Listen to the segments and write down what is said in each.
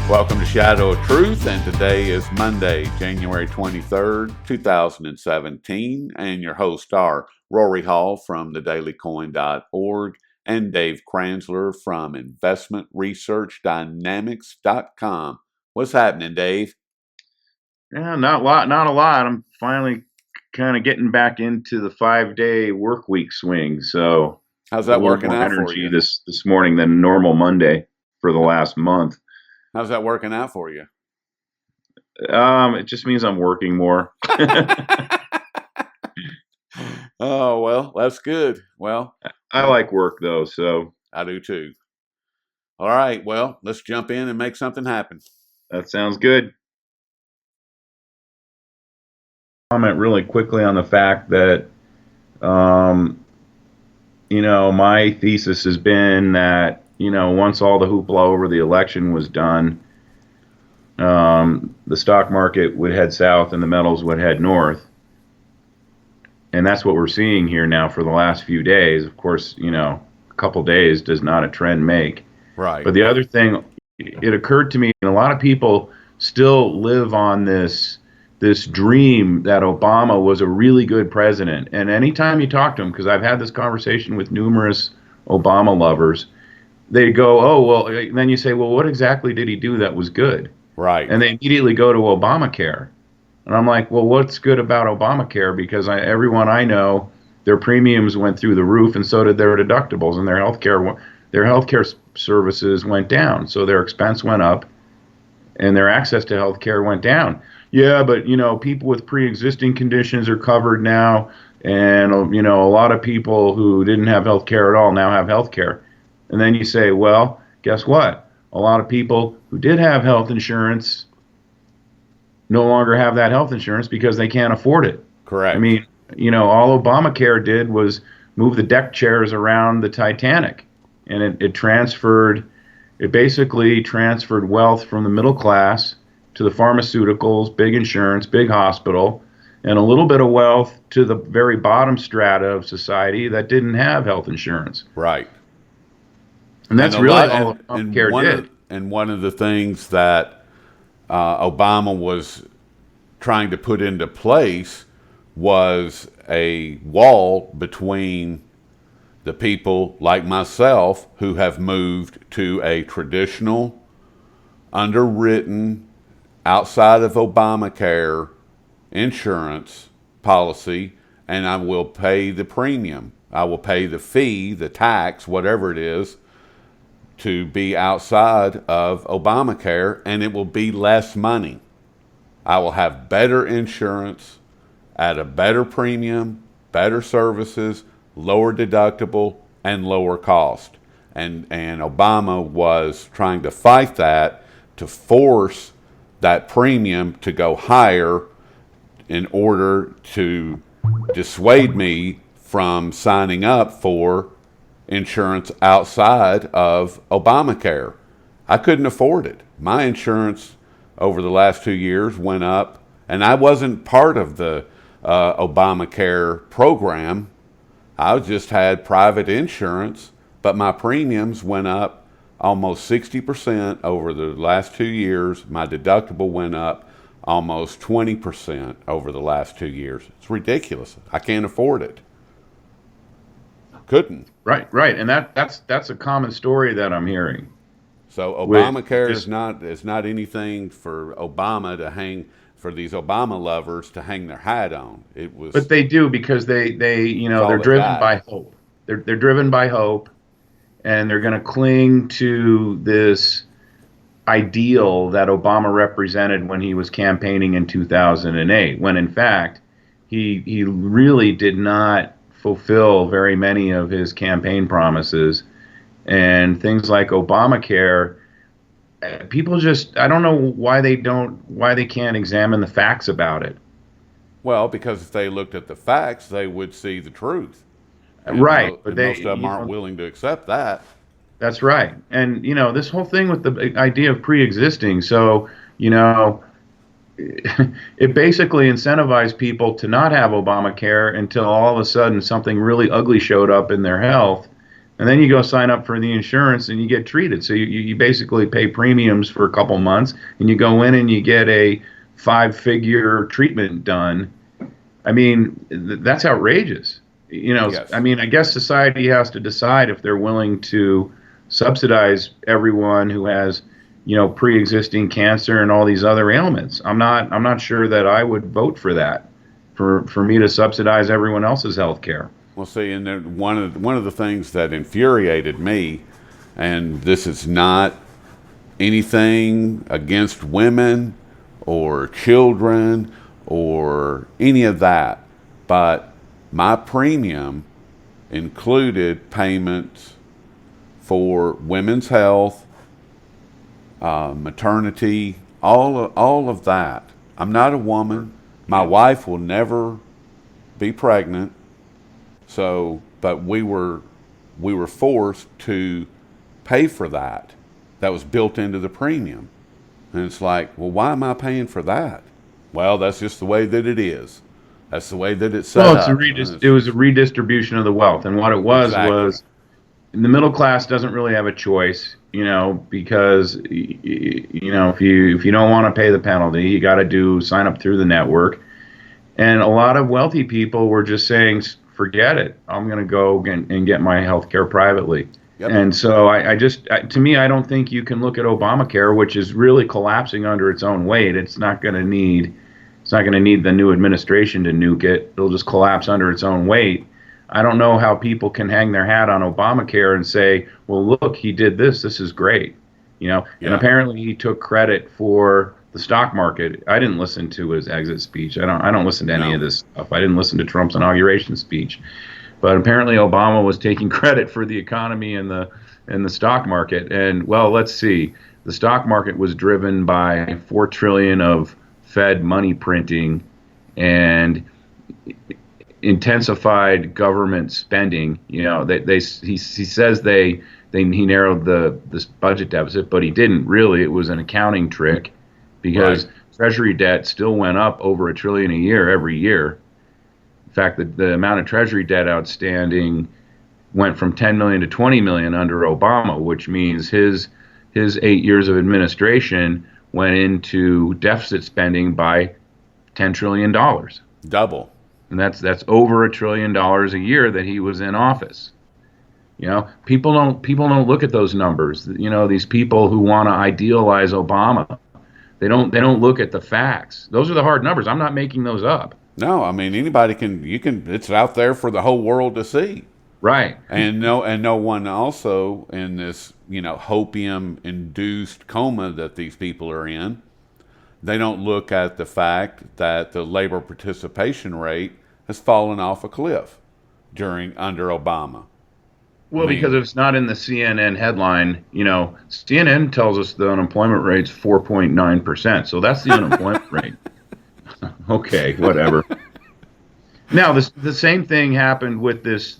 Welcome to Shadow of Truth, and today is Monday, January 23rd, 2017, and your hosts are Rory Hall from thedailycoin.org and Dave Kranzler from investmentresearchdynamics.com. What's happening, Dave? Yeah, not a lot. I'm finally kind of getting back into the 5-day work week swing, so How's a that little working more out for energy you? this morning than normal Monday for the last month. How's that working out for you? It just means I'm working more. Oh, well, that's good. Well, I like work though, so I do too. All right, well, let's jump in and make something happen. that sounds good. Comment really quickly on the fact that, my thesis has been that, once all the hoopla over the election was done, the stock market would head south and the metals would head north. And that's what we're seeing here now for the last few days. Of course, a couple days does not a trend make. Right. But the other thing, it occurred to me, a lot of people still live on this dream that Obama was a really good president. And anytime you talk to them, because I've had this conversation with numerous Obama lovers, they go, oh, well, then you say, well, what exactly did he do that was good? Right. And they immediately go to Obamacare. And I'm like, well, what's good about Obamacare? Because everyone I know, their premiums went through the roof, and so did their deductibles, and their healthcare services went down. So their expense went up, and their access to healthcare went down. Yeah, but people with pre-existing conditions are covered now, and a lot of people who didn't have healthcare at all now have healthcare. And then you say, well, guess what? A lot of people who did have health insurance no longer have that health insurance because they can't afford it. Correct. I mean, all Obamacare did was move the deck chairs around the Titanic, and it basically transferred wealth from the middle class to the pharmaceuticals, big insurance, big hospital, and a little bit of wealth to the very bottom strata of society that didn't have health insurance. Right. And that's really all Obamacare did. And one of the things that Obama was trying to put into place was a wall between the people like myself who have moved to a traditional, underwritten, outside of Obamacare insurance policy, and I will pay the premium. I will pay the fee, the tax, whatever it is, to be outside of Obamacare, and it will be less money. I will have better insurance at a better premium, better services, lower deductible, and lower cost. And Obama was trying to fight that, to force that premium to go higher in order to dissuade me from signing up for insurance outside of Obamacare. I couldn't afford it. My insurance over the last 2 years went up, and I wasn't part of the Obamacare program. I just had private insurance, but my premiums went up almost 60% over the last 2 years. My deductible went up almost 20% over the last 2 years. It's ridiculous. I can't afford it. Couldn't. Right, and that's a common story that I'm hearing. So Obamacare is not anything for Obama to hang, for these Obama lovers to hang their hat on. It was, but they do, because they're driven by hope. They're driven by hope, and they're going to cling to this ideal that Obama represented when he was campaigning in 2008, when in fact he really did not fulfill very many of his campaign promises. And things like Obamacare, people just, I don't know why they can't examine the facts about it. well, because if they looked at the facts, they would see the truth. And Right, but most of them aren't willing to accept that. that's right. And this whole thing with the idea of pre-existing, so it basically incentivized people to not have Obamacare until all of a sudden something really ugly showed up in their health, And then you go sign up for the insurance and you get treated. So you basically pay premiums for a couple months and you go in and you get a 5-figure treatment done. I mean, that's outrageous. Yes. I mean, I guess society has to decide if they're willing to subsidize everyone who has, pre-existing cancer and all these other ailments. I'm not sure that I would vote for that, for me to subsidize everyone else's health care. Well, see, and then one of the things that infuriated me, and this is not anything against women or children or any of that, but my premium included payments for women's health, maternity, all of that. I'm not a woman. My wife will never be pregnant. So, but we were forced to pay for that. That was built into the premium. And it's like, well, why am I paying for that? Well, that's just the way that it is. That's the way that it's set up. It was a redistribution of the wealth. And what it was Exactly. the middle class doesn't really have a choice, because if you don't want to pay the penalty, you got to sign up through the network. And a lot of wealthy people were just saying, forget it. I'm going to go and get my health care privately. Yep. And so to me, I don't think you can look at Obamacare, which is really collapsing under its own weight. It's not going to need the new administration to nuke it. It'll just collapse under its own weight. I don't know how people can hang their hat on Obamacare and say, well, look, he did this. This is great. And apparently he took credit for the stock market. I didn't listen to his exit speech. I don't listen to any of this stuff. I didn't listen to Trump's inauguration speech. But apparently Obama was taking credit for the economy and the stock market. And, well, let's see. The stock market was driven by $4 trillion of Fed money printing and intensified government spending. He says he narrowed this budget deficit, but he didn't really. It was an accounting trick because Treasury debt still went up over $1 trillion a year every year. In fact, the amount of Treasury debt outstanding went from 10 million to 20 million under Obama, which means his 8 years of administration went into deficit spending by $10 trillion. Double. And that's over $1 trillion a year that he was in office. People don't look at those numbers. These people who want to idealize Obama, they don't look at the facts. Those are the hard numbers. I'm not making those up. No, I mean anybody can. It's out there for the whole world to see. Right. And no one also in this hopium-induced coma that these people are in. They don't look at the fact that the labor participation rate has fallen off a cliff under Obama. Well, because it's not in the CNN headline. CNN tells us the unemployment rate's 4.9%. So that's the unemployment rate. Okay, whatever. Now, the same thing happened with this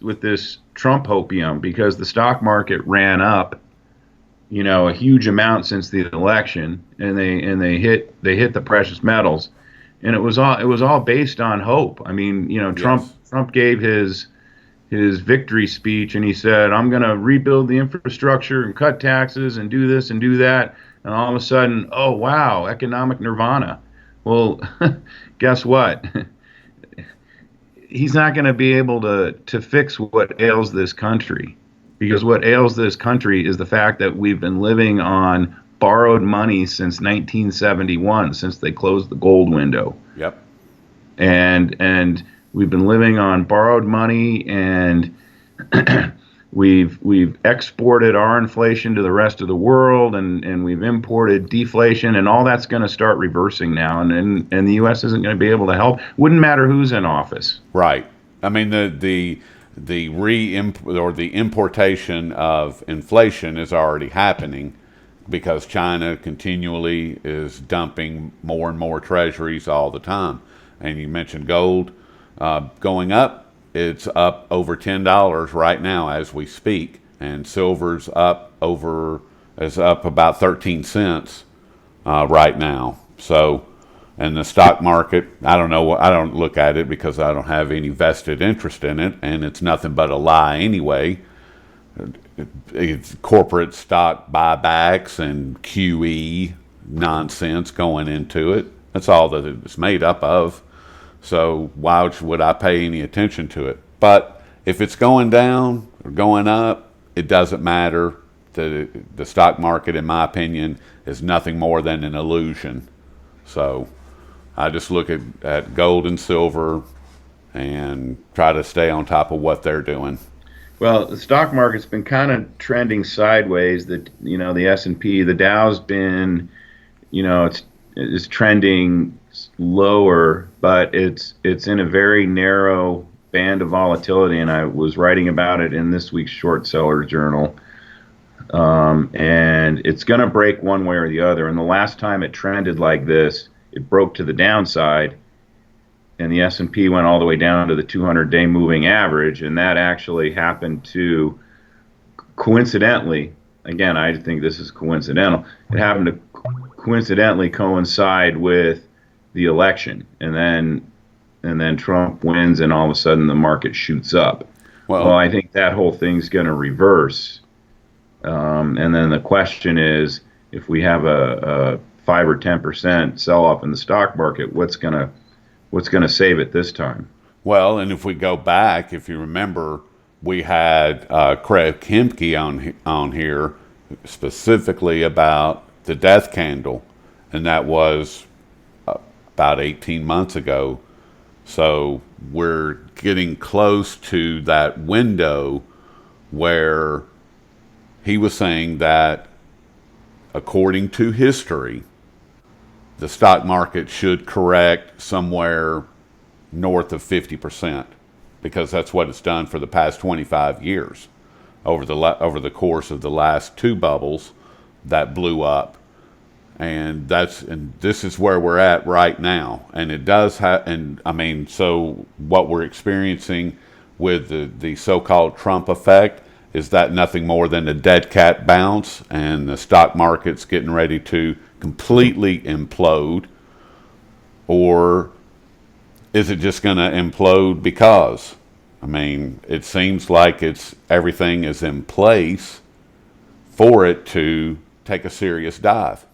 Trump hopium, because the stock market ran up, a huge amount since the election, and they hit the precious metals, and it was all based on hope. I mean, Trump gave his victory speech, and he said, I'm going to rebuild the infrastructure and cut taxes and do this and do that, and all of a sudden, oh wow, economic nirvana. Well, guess what? He's not going to be able to fix what ails this country, because what ails this country is the fact that we've been living on borrowed money since 1971, since they closed the gold window. Yep. And we've been living on borrowed money, and we've exported our inflation to the rest of the world, and we've imported deflation, and all that's going to start reversing now, and the U.S. isn't going to be able to help. Wouldn't matter who's in office. Right. I mean the importation of inflation is already happening because China continually is dumping more and more treasuries all the time. And you mentioned gold going up. It's up over $10 right now as we speak, and silver's up about 13 cents right now. So, and the stock market, I don't know. I don't look at it because I don't have any vested interest in it, and it's nothing but a lie anyway. it's corporate stock buybacks and QE nonsense going into it. That's all that it's made up of. So why would I pay any attention to it? But if it's going down or going up, it doesn't matter. The stock market, in my opinion, is nothing more than an illusion. So I just look at gold and silver and try to stay on top of what they're doing. Well, the stock market's been kind of trending sideways. The S&P, the Dow's been, it's trending lower, but it's in a very narrow band of volatility. And I was writing about it in this week's Short Seller Journal. And it's going to break one way or the other. And the last time it trended like this, it broke to the downside, and the S&P went all the way down to the 200-day moving average, and that actually happened to, coincidentally, again, I think this is coincidental, it happened to coincidentally coincide with the election, and then Trump wins, and all of a sudden the market shoots up. Well, I think that whole thing's going to reverse. And then the question is, if we have a 5 or 10% sell-off in the stock market, what's going to save it this time? Well, and if we go back, if you remember, we had Craig Hemke on here specifically about the death candle, and that was about 18 months ago. So we're getting close to that window where he was saying that, according to history, the stock market should correct somewhere north of 50%, because that's what it's done for the past 25 years over the course of the last two bubbles that blew up. And this is where we're at right now. And it does so what we're experiencing with the so-called Trump effect, is that nothing more than a dead cat bounce, and the stock market's getting ready to completely implode? Or is it just going to implode because? It seems like everything is in place for it to take a serious dive.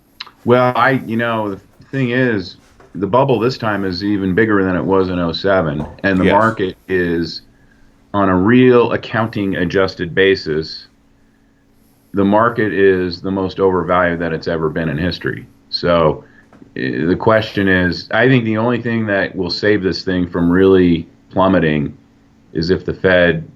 Well, the thing is, the bubble this time is even bigger than it was in 2007, and the market is, on a real accounting adjusted basis, the market is the most overvalued that it's ever been in history. So the question is, I think the only thing that will save this thing from really plummeting is if the Fed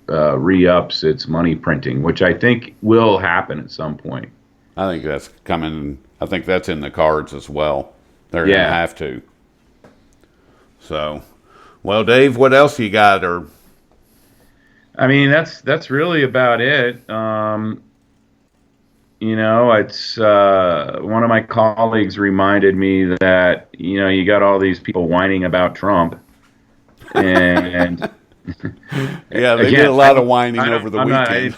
re-ups its money printing, which I think will happen at some point. I think that's coming. I think that's in the cards as well. They're going to have to. So, well, Dave, what else you got? That's really about it. It's one of my colleagues reminded me that, you got all these people whining about Trump, and yeah, they did a lot of whining over the weekend.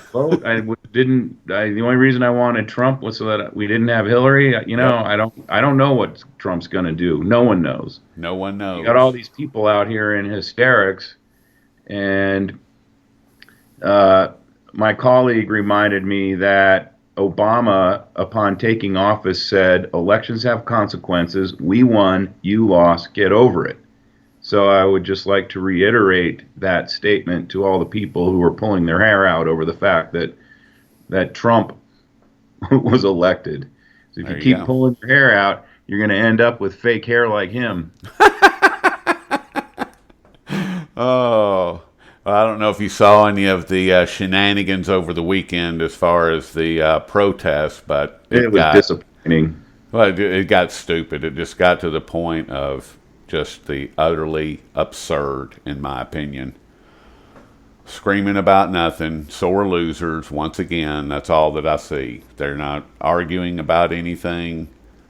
The only reason I wanted Trump was so that we didn't have Hillary. I don't know what Trump's going to do. No one knows. No one knows. You got all these people out here in hysterics, and my colleague reminded me that Obama, upon taking office, said, "Elections have consequences. We won, you lost, get over it." So I would just like to reiterate that statement to all the people who are pulling their hair out over the fact that Trump was elected. So if you keep pulling your hair out, you're going to end up with fake hair like him. Oh, well, I don't know if you saw any of the shenanigans over the weekend as far as the protests, but it was disappointing. Well, it got stupid. It just got to the point of just the utterly absurd, in my opinion. Screaming about nothing, sore losers once again. That's all that I see. They're not arguing about anything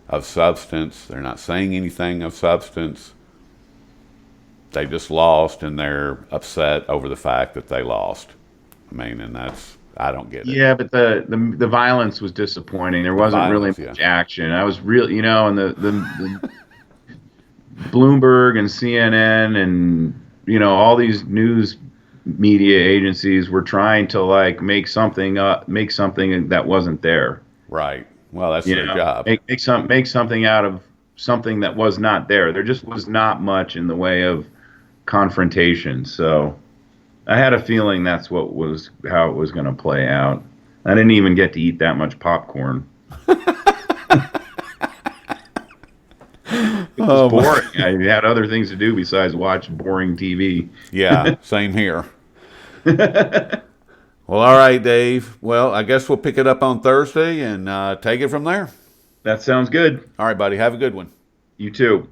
of substance. They're not saying anything of substance. They just lost, and they're upset over the fact that they lost. And I don't get it. Yeah, but the violence was disappointing. There wasn't really much action. I was really, and the Bloomberg and CNN and all these news media agencies were trying to like make something that wasn't there. Right. Well, that's You their know, job. make something out of something that was not there. There just was not much in the way of confrontation. So I had a feeling that's how it was going to play out. I didn't even get to eat that much popcorn. It was Oh, boring. I had other things to do besides watch boring TV. yeah, same here. Well, all right, Dave. Well, I guess we'll pick it up on Thursday and take it from there. That sounds good. All right, buddy. Have a good one. You too.